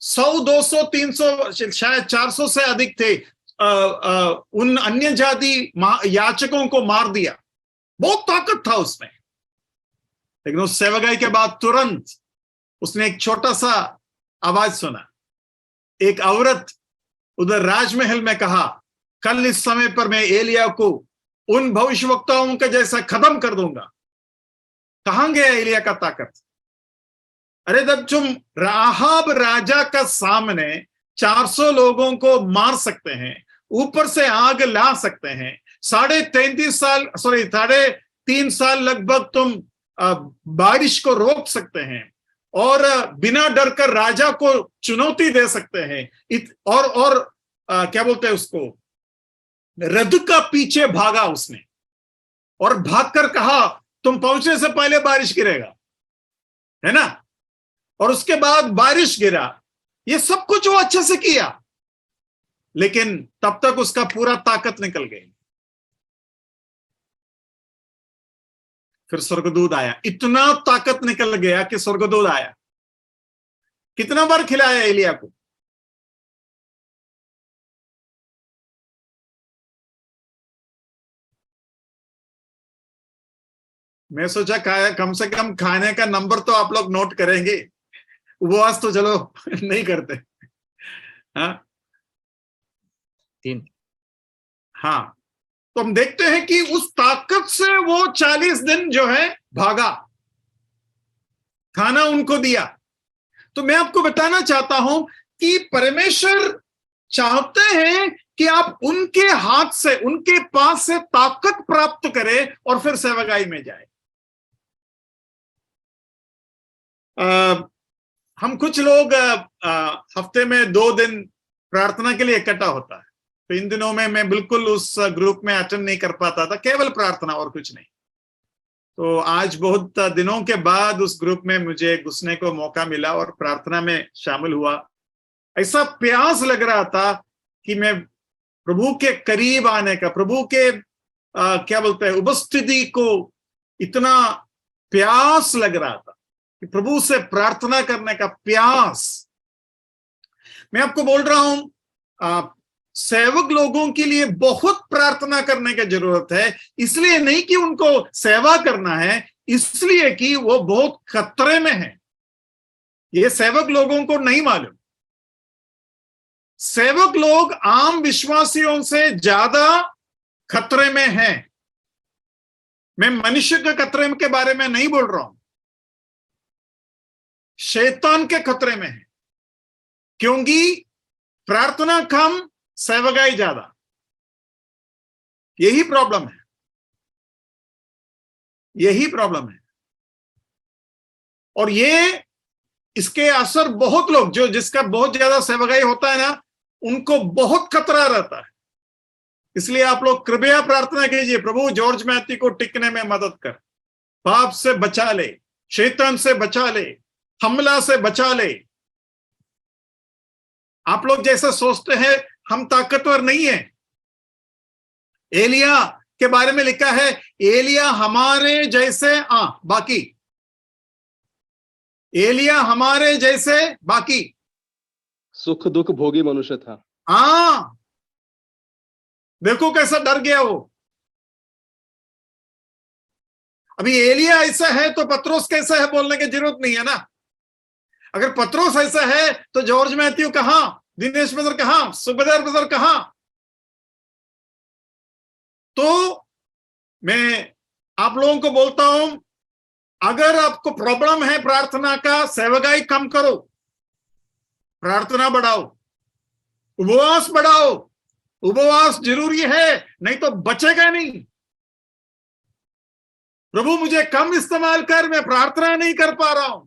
100, 200, 300, शायद 400 से अधिक थे उन अन्य जाति याचकों को मार दिया। बहुत ताकत था उसमें। लेकिन उस सेवकाई के बाद तुरंत उसने एक छोटा सा आवाज सुना। एक औरत उधर राजमहल में कहा, कल इस समय पर मैं एलिया को उन भविष्यवक्ताओं के जैसा खत्म कर दूंगा। कहां गया एलिया का ताकत? अरे जब तुम राहाब राजा का सामने 400 लोगों को मार सकते हैं, ऊपर से आग ला सकते हैं, 3.5 साल लगभग तुम बारिश को रोक सकते हैं और बिना डर कर राजा को चुनौती दे सकते हैं, और क्या बोलते हैं उसको, रथ का पीछे भागा उसने और भागकर कहा तुम पहुंचने से पहले बारिश गिरेगा, है ना, और उसके बाद बारिश गिरा। ये सब कुछ वो अच्छे से किया, लेकिन तब तक उसका पूरा ताकत निकल गई। फिर स्वर्गदूत आया, इतना ताकत निकल गया कि स्वर्गदूत आया। कितना बार खिलाया एलिया को? मैं सोचा कम से कम खाने का नंबर तो आप लोग नोट करेंगे, उपवास तो चलो नहीं करते। हाँ 3। हाँ, तो हम देखते हैं कि उस ताकत से वो 40 दिन जो है भागा, खाना उनको दिया। तो मैं आपको बताना चाहता हूं कि परमेश्वर चाहते हैं कि आप उनके हाथ से, उनके पास से ताकत प्राप्त करें और फिर सेवकाई में जाए। हम कुछ लोग हफ्ते में 2 दिन प्रार्थना के लिए इकट्ठा होता है, तो इन दिनों में मैं बिल्कुल उस ग्रुप में अटेंड नहीं कर पाता था, केवल प्रार्थना और कुछ नहीं। तो आज बहुत दिनों के बाद उस ग्रुप में मुझे घुसने को मौका मिला और प्रार्थना में शामिल हुआ। ऐसा प्यास लग रहा था कि मैं प्रभु के करीब आने का, प्रभु के क्या बोलते हैं, उपस्थिति को इतना प्यास लग रहा था कि प्रभु से प्रार्थना करने का प्यास। मैं आपको बोल रहा हूं, सेवक लोगों के लिए बहुत प्रार्थना करने की जरूरत है। इसलिए नहीं कि उनको सेवा करना है, इसलिए कि वो बहुत खतरे में है। ये सेवक लोगों को नहीं मालूम। सेवक लोग आम विश्वासियों से ज्यादा खतरे में हैं। मैं मनुष्य के खतरे के बारे में नहीं बोल रहा हूं, शैतान के खतरे में है, क्योंकि प्रार्थना कम, सेवकाई ज्यादा। यही प्रॉब्लम है, यही प्रॉब्लम है। और ये इसके असर बहुत लोग जिसका बहुत ज्यादा सेवकाई होता है ना, उनको बहुत खतरा रहता है। इसलिए आप लोग कृपया प्रार्थना कीजिए, प्रभु जॉर्ज मैथ्यू को टिकने में मदद कर, पाप से बचा ले, शैतान से बचा ले, हमला से बचा ले। आप लोग जैसा सोचते हैं हम ताकतवर नहीं है। एलिया के बारे में लिखा है, एलिया हमारे जैसे बाकी, एलिया हमारे जैसे बाकी सुख दुख भोगी मनुष्य था। देखो कैसा डर गया वो। अभी एलिया ऐसा है तो पत्रोस कैसा है बोलने की जरूरत नहीं है ना। अगर पत्रोस ऐसा है तो जॉर्ज मैथ्यू कहां, दिनेश ब्रदर कहां, सुबेदार ब्रदर कहां। तो मैं आप लोगों को बोलता हूं, अगर आपको प्रॉब्लम है प्रार्थना का, सेवकाई कम करो, प्रार्थना बढ़ाओ, उपवास बढ़ाओ। उपवास जरूरी है, नहीं तो बचेगा नहीं। प्रभु मुझे कम इस्तेमाल कर, मैं प्रार्थना नहीं कर पा रहा हूं।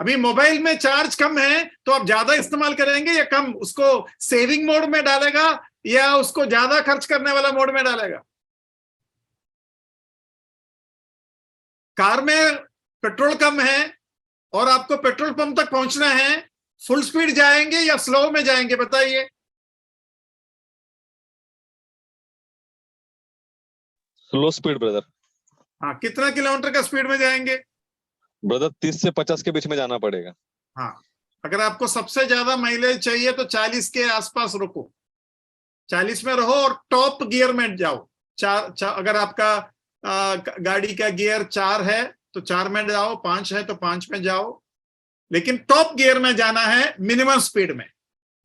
अभी मोबाइल में चार्ज कम है तो आप ज्यादा इस्तेमाल करेंगे या कम? उसको सेविंग मोड में डालेगा या उसको ज्यादा खर्च करने वाला मोड में डालेगा? कार में पेट्रोल कम है और आपको पेट्रोल पंप तक पहुंचना है, फुल स्पीड जाएंगे या स्लो में जाएंगे बताइए? Slow speed brother. हाँ, कितना किलोमीटर का स्पीड में जाएंगे ब्रदर? 30 से 50 के बीच में जाना पड़ेगा। हाँ, अगर आपको सबसे ज्यादा माइलेज चाहिए तो 40 के आसपास रुको, 40 में रहो और टॉप गियर में जाओ। अगर आपका गाड़ी का गियर 4 है तो 4 में जाओ, 5 है तो 5 में जाओ, लेकिन टॉप गियर में जाना है मिनिमम स्पीड में।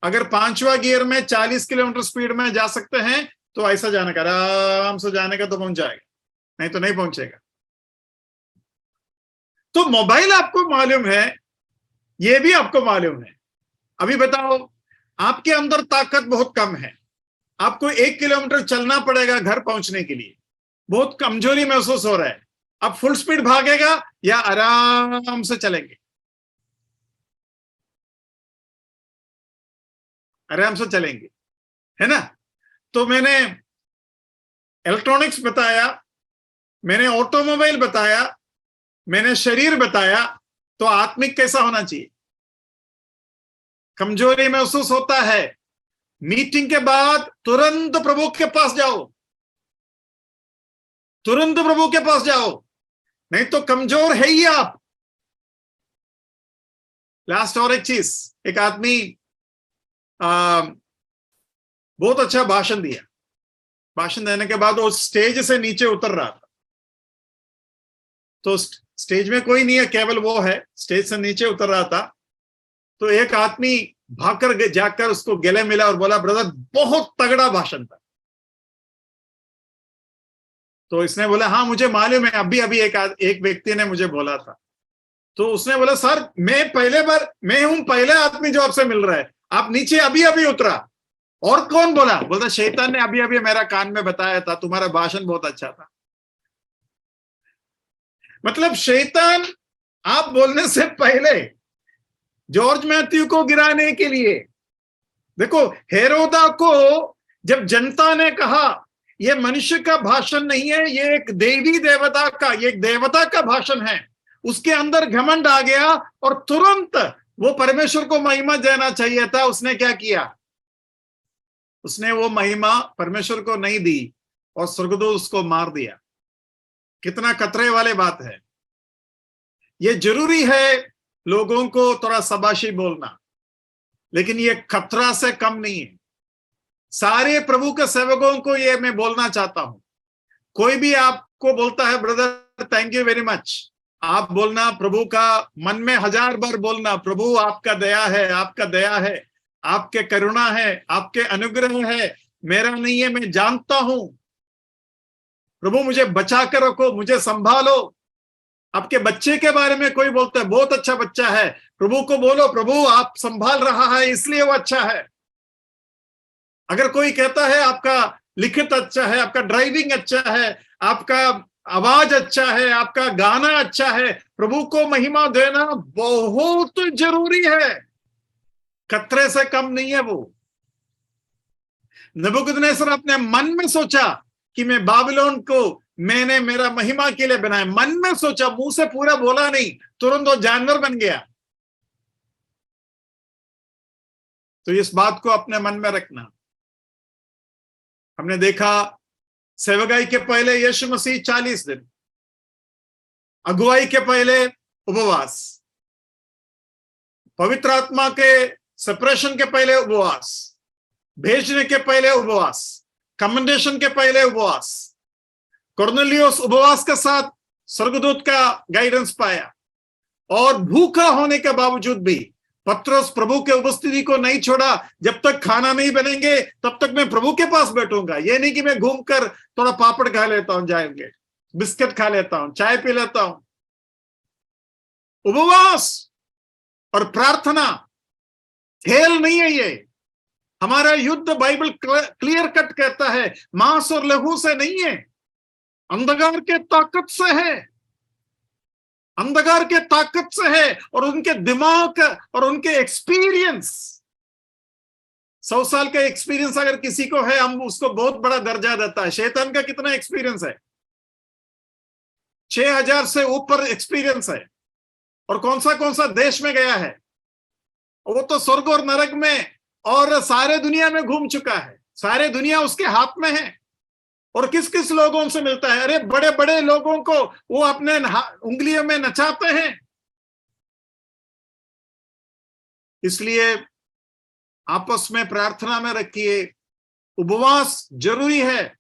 अगर 5वां गियर में 40 किलोमीटर स्पीड में जा सकते हैं तो ऐसा जाने का, आराम से जाने का तो पहुंच जाएगा, नहीं तो नहीं पहुंचेगा। तो मोबाइल आपको मालूम है, ये भी आपको मालूम है। अभी बताओ, आपके अंदर ताकत बहुत कम है, आपको 1 किलोमीटर चलना पड़ेगा घर पहुंचने के लिए, बहुत कमजोरी महसूस हो रहा है, आप फुल स्पीड भागेगा या आराम से चलेंगे? आराम से चलेंगे, है ना? तो मैंने इलेक्ट्रॉनिक्स बताया, मैंने ऑटोमोबाइल बताया, मैंने शरीर बताया, तो आत्मिक कैसा होना चाहिए? कमजोरी महसूस होता है, मीटिंग के बाद तुरंत प्रभु के पास जाओ, तुरंत प्रभु के पास जाओ, नहीं तो कमजोर है ही आप। लास्ट और एक चीज, एक आदमी बहुत अच्छा भाषण दिया, भाषण देने के बाद वो स्टेज से नीचे उतर रहा था, तो स्टेज में कोई नहीं है, केवल वो है, स्टेज से नीचे उतर रहा था। तो एक आदमी भागकर जाकर उसको गले मिला और बोला, ब्रदर बहुत तगड़ा भाषण था। तो इसने बोला, हाँ मुझे मालूम है, अभी अभी एक व्यक्ति ने मुझे बोला था। तो उसने बोला, सर मैं हूं पहले आदमी जो आपसे मिल रहा है, आप नीचे अभी अभी उतरा। और कौन बोला? बोलता, शैतान ने अभी अभी मेरा कान में बताया था, तुम्हारा भाषण बहुत अच्छा था। मतलब शैतान आप बोलने से पहले जॉर्ज मैथ्यू को गिराने के लिए, देखो हेरोदा को जब जनता ने कहा ये मनुष्य का भाषण नहीं है, ये एक देवी देवता का, ये एक देवता का भाषण है, उसके अंदर घमंड आ गया और तुरंत वो परमेश्वर को महिमा देना चाहिए था। उसने क्या किया? उसने वो महिमा परमेश्वर को नहीं दी और स्वर्गदूत उसको मार दिया। कितना खतरे वाले बात है। ये जरूरी है लोगों को थोड़ा शाबाशी बोलना, लेकिन ये खतरा से कम नहीं है। सारे प्रभु के सेवकों को ये मैं बोलना चाहता हूं, कोई भी आपको बोलता है brother thank you very much, आप बोलना प्रभु का, मन में 1000 बार बोलना, प्रभु आपका दया है, आपका दया है, आपके करुणा है, आपके अनुग्रह है, मेरा नहीं है, मैं जानता हूं। प्रभु मुझे बचा कर रखो, मुझे संभालो। आपके बच्चे के बारे में कोई बोलता है बहुत अच्छा बच्चा है, प्रभु को बोलो, प्रभु आप संभाल रहा है इसलिए वो अच्छा है। अगर कोई कहता है आपका लिखित अच्छा है, आपका ड्राइविंग अच्छा है, आपका आवाज अच्छा है, आपका गाना अच्छा है, प्रभु को महिमा देना बहुत जरूरी है, खतरे से कम नहीं है वो। नबूकदनेस्सर अपने मन में सोचा कि मैं बाबिलोन को मैंने मेरा महिमा के लिए बनाया, मन में सोचा, मुंह से पूरा बोला नहीं, तुरंत वो जानवर बन गया। तो इस बात को अपने मन में रखना। हमने देखा सेवकाई के पहले यीशु मसीह 40 दिन, अगुवाई के पहले उपवास, पवित्र आत्मा के सेपरेशन के पहले उपवास, भेजने के पहले उपवास, कमेंडेशन के पहले उपवास। कुरनेलियुस उपवास के साथ स्वर्गदूत का गाइडेंस पाया और भूखा होने के बावजूद भी पतरस प्रभु के उपस्थिति को नहीं छोड़ा। जब तक खाना नहीं बनेंगे तब तक मैं प्रभु के पास बैठूंगा। ये नहीं कि मैं घूमकर थोड़ा पापड़ खा लेता हूं, जाएंगे बिस्किट खा लेता हूं, चाय पी लेता हूं। उपवास और प्रार्थना खेल नहीं है ये। हमारा युद्ध बाइबल क्लियर कट कहता है मांस और लहू से नहीं है, अंधकार के ताकत से है, अंधकार के ताकत से है। और उनके दिमाग और उनके एक्सपीरियंस, 100 साल का एक्सपीरियंस अगर किसी को है, हम उसको बहुत बड़ा दर्जा देता है। शैतान का कितना एक्सपीरियंस है? 6000 से ऊपर एक्सपीरियंस है। और कौन सा देश में गया है? वो तो स्वर्ग और नरक में और सारे दुनिया में घूम चुका है, सारे दुनिया उसके हाथ में है। और किस किस लोगों से मिलता है? अरे बड़े बड़े लोगों को वो अपने उंगलियों में नचाते हैं। इसलिए आपस में प्रार्थना में रखिए, उपवास जरूरी है।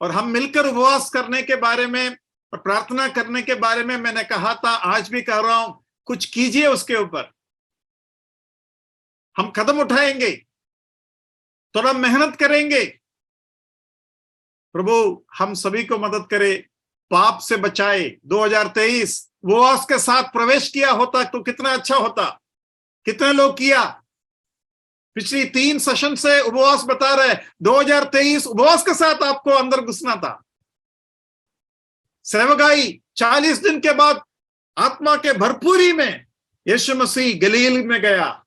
और हम मिलकर उपवास करने के बारे में और प्रार्थना करने के बारे में मैंने कहा था, आज भी कह रहा हूं, कुछ कीजिए उसके ऊपर। हम कदम उठाएंगे, थोड़ा मेहनत करेंगे। प्रभु हम सभी को मदद करे। पाप से बचाए। 2023 उपवास के साथ प्रवेश किया होता तो कितना अच्छा होता। कितने लोग किया? पिछली 3 सेशन से उपवास बता रहे, 2023 उपवास के साथ आपको अंदर घुसना था। सेवकाई 40 दिन के बाद आत्मा के भरपूरी में यीशु मसीह गलील में गया।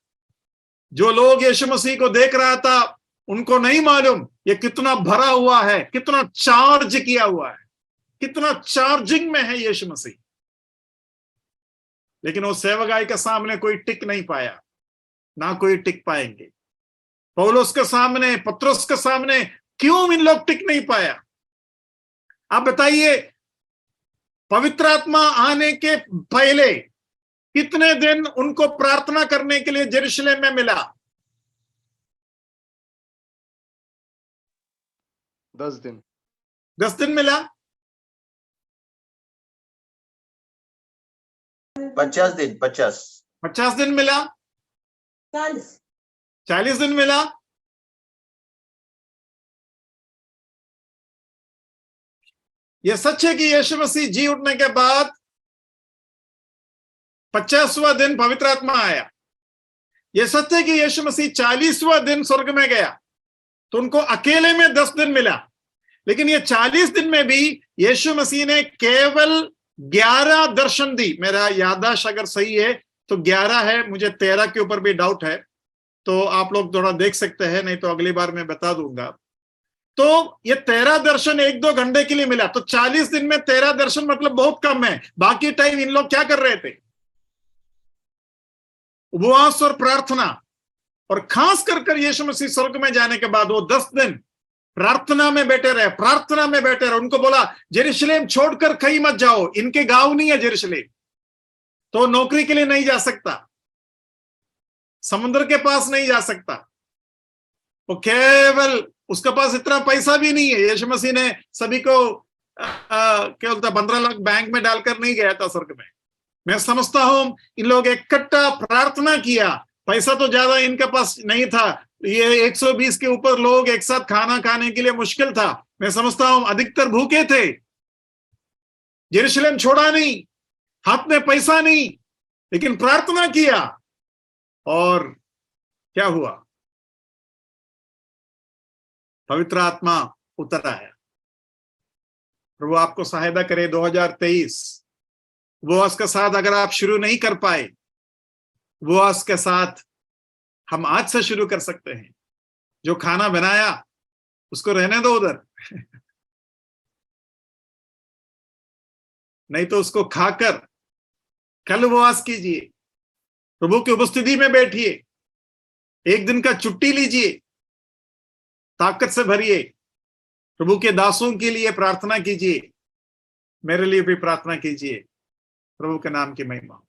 जो लोग यीशु मसीह को देख रहा था उनको नहीं मालूम ये कितना भरा हुआ है, कितना चार्ज किया हुआ है, कितना चार्जिंग में है यीशु मसीह। लेकिन वो सेवकाई के सामने कोई टिक नहीं पाया, ना कोई टिक पाएंगे। पौलुस के सामने, पतरस के सामने क्यों इन लोग टिक नहीं पाया? आप बताइए, पवित्र आत्मा आने के पहले कितने दिन उनको प्रार्थना करने के लिए यरूशलेम में मिला? 10 दिन। 10 दिन मिला? 50 दिन। 50 दिन मिला? 40 दिन मिला? यह सच है कि यीशु मसीह जी उठने के बाद 50वां दिन पवित्र आत्मा आया। यह सच है कि यीशु मसीह 40वां दिन स्वर्ग में गया तो उनको अकेले में 10 दिन मिला। लेकिन ये 40 दिन में भी यीशु मसीह ने केवल 11 दर्शन दी। मेरा याददाश्त अगर सही है तो 11 है, मुझे 13 के ऊपर भी डाउट है, तो आप लोग थोड़ा देख सकते हैं, नहीं तो अगली बार मैं बता दूंगा। तो ये 13 दर्शन 1-2 घंटे के लिए मिला, तो 40 दिन में 13 दर्शन मतलब बहुत कम है। बाकी टाइम इन लोग क्या कर रहे थे? उपवास और प्रार्थना। और खास कर यीशु मसीह स्वर्ग में जाने के बाद वो 10 दिन प्रार्थना में बैठे रहे, प्रार्थना में बैठे रहे। उनको बोला यरूशलेम छोड़कर कहीं मत जाओ, इनके गांव नहीं है यरूशलेम, तो नौकरी के लिए नहीं जा सकता, समुद्र के पास नहीं जा सकता, वो केवल उसके पास इतना पैसा भी नहीं है। यीशु मसीह ने सभी को क्या बोलता 15 लाख बैंक में डालकर नहीं गया था स्वर्ग में। मैं समझता हूं इन लोग इकट्ठा प्रार्थना किया, पैसा तो ज्यादा इनके पास नहीं था, ये 120 के ऊपर लोग एक साथ खाना खाने के लिए मुश्किल था। मैं समझता हूं अधिकतर भूखे थे, यरूशलेम छोड़ा नहीं, हाथ में पैसा नहीं, लेकिन प्रार्थना किया। और क्या हुआ? पवित्र आत्मा उतर आया। प्रभु आपको सहायता करे। 2023 उपवास के साथ अगर आप शुरू नहीं कर पाए, उपवास के साथ हम आज से शुरू कर सकते हैं। जो खाना बनाया उसको रहने दो उधर नहीं तो उसको खाकर कल उपवास कीजिए, प्रभु की उपस्थिति में बैठिए, एक दिन का छुट्टी लीजिए, ताकत से भरिए, प्रभु के दासों के लिए प्रार्थना कीजिए, मेरे लिए भी प्रार्थना कीजिए। प्रभु के नाम की महिमा।